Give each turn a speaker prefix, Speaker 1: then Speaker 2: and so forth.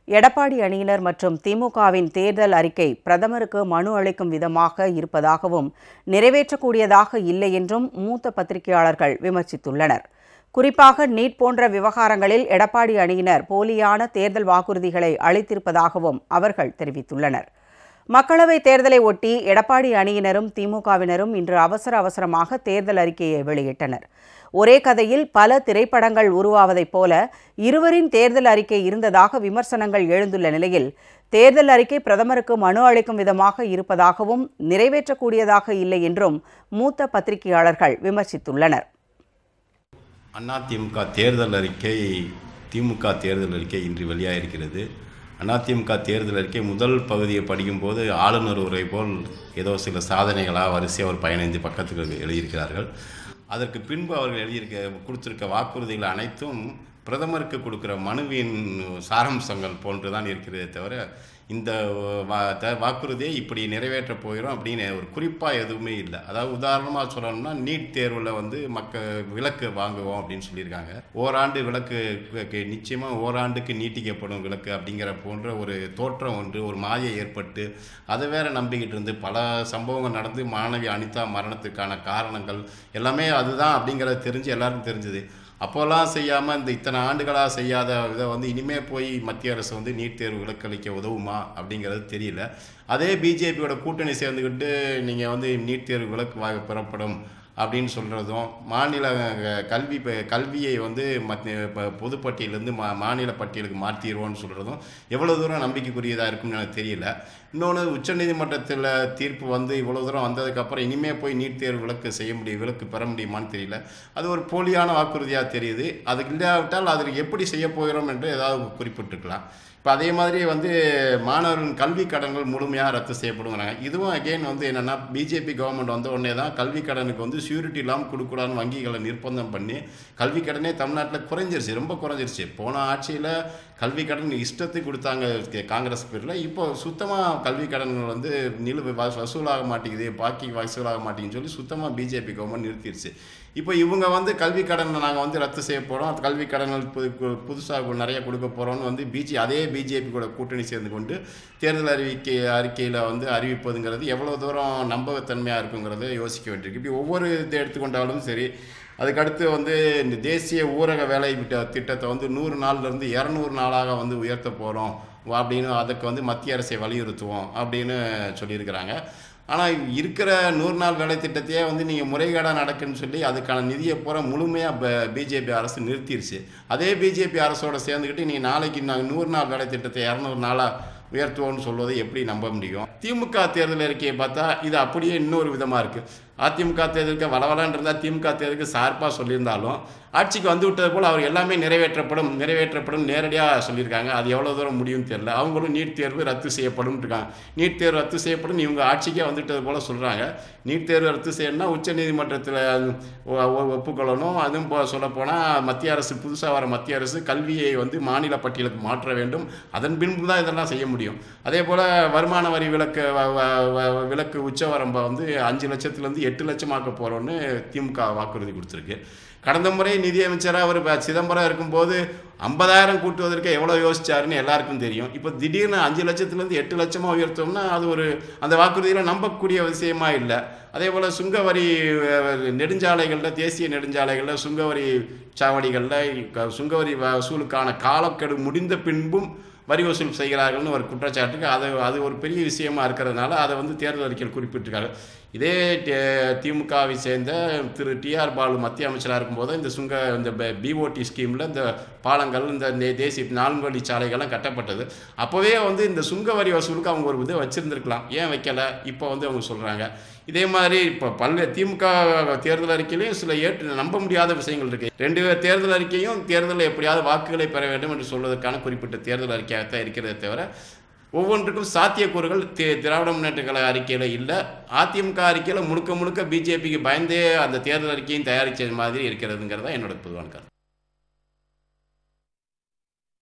Speaker 1: எடப்பாடி அணியினர் மற்றும் திமுகவின் தேர்தல் அறிக்கை பிரதமருக்கு மனு அளிக்கும் விதமாக இருப்பதாகவும் நிறைவேற்றக்கூடியதாக இல்லை என்றும் மூத்த பத்திரிகையாளர்கள் விமர்சித்துள்ளனர். குறிப்பாக நீட் போன்ற விவகாரங்களில் எடப்பாடி அணியினர் போலியான தேர்தல் வாக்குறுதிகளை அளித்திருப்பதாகவும் அவர்கள் தெரிவித்துள்ளனர். மக்களவைத் தேர்தலை ஒட்டி எடப்பாடி அணியினரும் திமுகவினரும் இன்று அவசரமாக தேர்தல் அறிக்கையை வெளியிட்டனர். ஒரே கதையில் பல திரைப்படங்கள் உருவாவதைப் போல இருவரின் தேர்தல் அறிக்கை இருந்ததாக விமர்சனங்கள் எழுந்துள்ள நிலையில், தேர்தல் அறிக்கை பிரதமருக்கு மனு அளிக்கும் விதமாக இருப்பதாகவும் நிறைவேற்றக்கூடியதாக இல்லை என்றும் மூத்த பத்திரிகையாளர்கள் விமர்சித்துள்ளனர்.
Speaker 2: அதிமுக தேர்தல் அறிக்கை, திமுக தேர்தல் அறிக்கை இன்று வெளியாகிருக்கிறது. அதிமுக தேர்தல் அறிக்கை முதல் பகுதியை படிக்கும்போது ஆளுநர் உரை போல் ஏதோ சில சாதனைகளாக வரிசையாக ஒரு 15 பக்கத்துக்கு எழுதியிருக்கிறார்கள். அதற்கு பின்பு அவர்கள் கொடுத்திருக்க வாக்குறுதிகள் அனைத்தும் பிரதமருக்கு கொடுக்குற மனுவின் சாராம்சங்கள் போன்று தான் இருக்கிறதே தவிர, இந்த வாக்குறுதியை இப்படி நிறைவேற்றப் போகிறோம் அப்படின்னு ஒரு குறிப்பாக எதுவுமே இல்லை. அதாவது உதாரணமாக சொல்லணும்னா, நீட் தேர்வில் விலக்கு வாங்குவோம் அப்படின்னு சொல்லியிருக்காங்க. ஓராண்டு விலக்கு நிச்சயமாக ஓராண்டுக்கு நீட்டிக்கப்படும் விலக்கு அப்படிங்கிற போன்ற ஒரு தோற்றம் ஒன்று, ஒரு மாயை ஏற்பட்டு அதை வேற நம்பிக்கிட்டு இருந்து பல சம்பவங்கள் நடந்து மாணவி அனிதா மரணத்துக்கான காரணங்கள் எல்லாமே அதுதான் அப்படிங்கிறது தெரிஞ்சு எல்லாருக்கும் தெரிஞ்சுது. அப்போல்லாம் செய்யாமல் இந்த இத்தனை ஆண்டுகளாக செய்யாத இதை இனிமேல் போய் மத்திய அரசு நீட் தேர்வு விலக்களிக்க உதவுமா அப்படிங்கிறது தெரியல. அதே பிஜேபியோட கூட்டணி சேர்ந்துக்கிட்டு நீங்கள் நீட் தேர்வு விலக்கு பெறப்படும் அப்படின்னு சொல்கிறதும், மாநில கல்வியை பொதுப்பட்டியலேருந்து மாநில பட்டியலுக்கு மாற்றிடுவோன்னு சொல்கிறதும் எவ்வளோ தூரம் நம்பிக்கைக்குரியதாக இருக்கும்னு எனக்கு தெரியல. இன்னொன்று, உச்சநீதிமன்றத்தில் தீர்ப்பு இவ்வளோ தூரம் வந்ததுக்கப்புறம் இனிமேல் போய் நீட் தேர்வு விலக்கு பெற முடியுமான்னு தெரியல. அது ஒரு போலியான வாக்குறுதியாக தெரியுது. அதுக்கு இல்லாவிட்டால் அதில் எப்படி செய்ய போகிறோம் என்று ஏதாவது குறிப்பிட்டிருக்கலாம். இப்போ அதே மாதிரி மாணவர்களின் கல்வி கடன்கள் முழுமையாக ரத்து செய்யப்படுங்கிறாங்க. இதுவும் அகெயின் என்னென்னா, பிஜேபி கவர்மெண்ட் வந்த உடனே தான் கல்வி கடனுக்கு ஷூரிட்டி இல்லாமல் கொடுக்கூடாதுன்னு வங்கிகளை நிர்பந்தம் பண்ணி கல்வி கடனே தமிழ்நாட்டில் குறைஞ்சிருச்சு, ரொம்ப குறைஞ்சிருச்சு. போன ஆட்சியில் கல்வி கடன் இஷ்டத்துக்கு கொடுத்தாங்க காங்கிரஸ் பேரில். இப்போ சுத்தமாக கல்வி கடன்கள் வசூலாக மாட்டேங்குது, பாக்கி வசூலாக மாட்டேங்குன்னு சொல்லி சுத்தமாக பிஜேபி கவர்மெண்ட் நிறுத்திடுச்சு. இப்போ இவங்க கல்வி கடனை நாங்கள் ரத்து செய்ய போகிறோம், அந்த கல்வி கடன்கள் புதுசாக நிறைய கொடுக்க போகிறோன்னு அதே பிஜேபி கூட கூட்டணி சேர்ந்து கொண்டு தேர்தல் அறிக்கையில் அறிவிப்பதுங்கிறது எவ்வளோ தூரம் நம்பகத்தன்மையாக இருக்குங்கிறத யோசிக்க வேண்டியிருக்கு. இப்படி ஒவ்வொரு இதை எடுத்துக்கொண்டாலும் சரி, அதுக்கடுத்து இந்த தேசிய ஊரக வேலை திட்டத்தை 100 நாள்லேருந்து 200 நாளாக உயர்த்த போகிறோம் அப்படின்னு அதுக்கு மத்திய அரசை வலியுறுத்துவோம் அப்படின்னு சொல்லியிருக்கிறாங்க. ஆனால் இருக்கிற 100 நாள் வேலை திட்டத்தையே நீங்கள் முறைகேடாக நடக்குன்னு சொல்லி அதுக்கான நிதியை பூரா முழுமையாக பிஜேபி அரசு நிறுத்திடுச்சு. அதே பிஜேபி அரசோட சேர்ந்துக்கிட்டு நீங்கள் நாளைக்கு நாங்கள் 100 நாள் வேலை திட்டத்தை 200 நாளாக உயர்த்துவோன்னு சொல்வதை எப்படி நம்ப முடியும்? திமுக தேர்தல் அறிக்கையை பார்த்தா இது அப்படியே இன்னொரு விதமாக இருக்குது. அதிமுக தேர்தலுக்கு வளவலான் இருந்தால் திமுக தேர்தலுக்கு சார்பாக சொல்லியிருந்தாலும், ஆட்சிக்கு விட்டது போல் அவர் எல்லாமே நிறைவேற்றப்படும் நேரடியாக சொல்லியிருக்காங்க. அது எவ்வளோ தூரம் முடியும்னு தெரியல. அவங்களும் நீட் தேர்வு ரத்து செய்யப்படும் இருக்காங்க. நீட் தேர்வு ரத்து செய்யப்படும் இவங்க ஆட்சிக்கே வந்துட்டது போல் சொல்கிறாங்க. நீட் தேர்வு ரத்து செய்யணும்னா உச்சநீதிமன்றத்தில் ஒப்புக்கொள்ளணும். அதுவும் சொல்லப்போனால் புதுசாக வர மத்திய அரசு கல்வியை மாநில பட்டியலுக்கு மாற்ற வேண்டும். அதன் பின்பு தான் இதெல்லாம் செய்ய முடியும். அதே போல் வருமான வரி விலக்கு உச்சவரம்பை 5 லட்சத்துலேருந்து 8 லட்சமாக்க போகிறோன்னு திமுக வாக்குறுதி கொடுத்துருக்கு. கடந்த முறை நிதியமைச்சராக அவர் சிதம்பரம் இருக்கும்போது 50,000 கூட்டுவதற்கு எவ்வளோ யோசிச்சாருன்னு எல்லாருக்கும் தெரியும். இப்போ திடீர்னு 5 லட்சத்துலேருந்து 8 லட்சமாக உயர்த்தோம்னா அது அந்த வாக்குறுதியில் நம்பக்கூடிய விஷயமா இல்லை. அதே போல் சுங்கவரி நெடுஞ்சாலைகளில், தேசிய நெடுஞ்சாலைகளில், சுங்கவரி சாவடிகளில் சுங்கவரி வசூலுக்கான காலக்கெடு முடிந்த பின்பும் வரி வசூல் செய்கிறார்கள்னு ஒரு குற்றச்சாட்டுக்கு அது ஒரு பெரிய விஷயமா இருக்கிறதுனால அதை தேர்தல் அறிக்கையில் குறிப்பிட்டிருக்காங்க. இதே திமுகவை சேர்ந்த திரு TR பாலு மத்திய அமைச்சராக இருக்கும்போது இந்த BOT ஸ்கீமில் இந்த பாலங்கள், இந்த தேசிய 4 வழி சாலைகள்லாம் கட்டப்பட்டது. அப்போவே இந்த சுங்க வரி வசூலுக்கு அவங்க ஒரு இதை வச்சுருந்துருக்கலாம், ஏன் வைக்கலை இப்போ அவங்க சொல்கிறாங்க. இதே மாதிரி இப்போ திமுக தேர்தல் அறிக்கையிலையும் சில நம்ப முடியாத விஷயங்கள் இருக்குது. 2 தேர்தல் அறிக்கையும் தேர்தலில் எப்படியாவது வாக்குகளை பெற வேண்டும் என்று சொல்வதற்கான குறிப்பிட்ட தேர்தல் அறிக்கையாகத்தான் இருக்கிறதே தவிர, ஒவ்வொன்றுக்கும் சாத்தியக்கூறுகள் திராவிட முன்னேற்ற கழக அறிக்கையில் இல்லை. அதிமுக அறிக்கையில் முழுக்க பிஜேபிக்கு பயந்தே அந்த தேர்தல் அறிக்கையும் தயாரித்தது மாதிரி இருக்கிறதுங்கிறதா என்னோட பொதுவான கருத்து.